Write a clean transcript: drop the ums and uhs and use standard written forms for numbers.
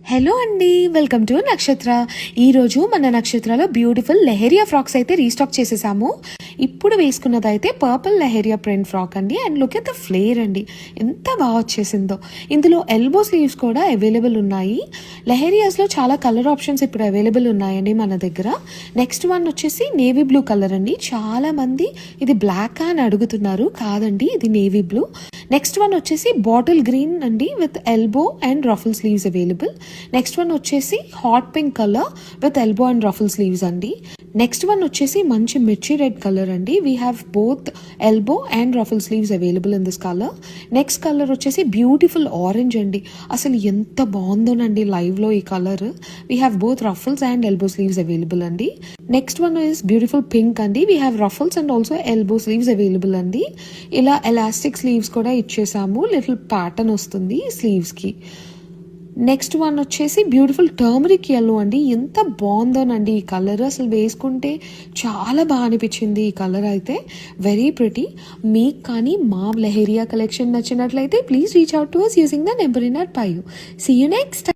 Hello అండి, welcome to Nakshatra. ఈరోజు మన నక్షత్రలో బ్యూటిఫుల్ లెహరియా ఫ్రాక్స్ అయితే రీస్టాక్ చేసేసాము. ఇప్పుడు వేసుకున్నది అయితే పర్పుల్ లెహరియా ప్రింట్ ఫ్రాక్ అండి. And look at the flare అండి, ఎంత బాగా వచ్చేసిందో. ఇందులో ఎల్బో స్లీవ్స్ కూడా అవైలబుల్ ఉన్నాయి. లెహరియాస్లో చాలా కలర్ ఆప్షన్స్ ఇప్పుడు అవైలబుల్ ఉన్నాయండి మన దగ్గర. నెక్స్ట్ వన్ వచ్చేసి నేవీ బ్లూ కలర్ అండి. చాలా మంది ఇది బ్లాక్ అని అడుగుతున్నారు, కాదండి ఇది నేవీ బ్లూ. నెక్స్ట్ వన్ వచ్చేసి బాటిల్ గ్రీన్ అండి with elbow and ruffle sleeves available. Next one వచ్చేసి hot pink colour with elbow and ruffle sleeves అండి. నెక్స్ట్ వన్ వచ్చేసి మంచి మిర్చి రెడ్ కలర్ అండి. We have both elbow and ruffle sleeves available in this colour. Next colour వచ్చేసి beautiful orange అండి. అసలు ఎంత బాగుందోనండి లైవ్లో ఈ colour. We have both ruffles and elbow sleeves available అండి. Next one is beautiful pink అండి. We have ruffles and also elbow sleeves available అండి. ఇలా ఎలాస్టిక్ స్లీవ్స్ కూడా ఇచ్చేసాము, లిటిల్ ప్యాటర్న్ వస్తుంది స్లీవ్స్కి. నెక్స్ట్ వన్ వచ్చేసి బ్యూటిఫుల్ టర్మరిక్ ఎల్లో అండి. ఎంత బాగుందోనండి ఈ కలర్, అసలు వేసుకుంటే చాలా బాగా అనిపించింది ఈ కలర్ అయితే. Very pretty. మీకు కానీ మా లెహరియా కలెక్షన్ నచ్చినట్లయితే please reach out to us using the number in our bio. See you next time.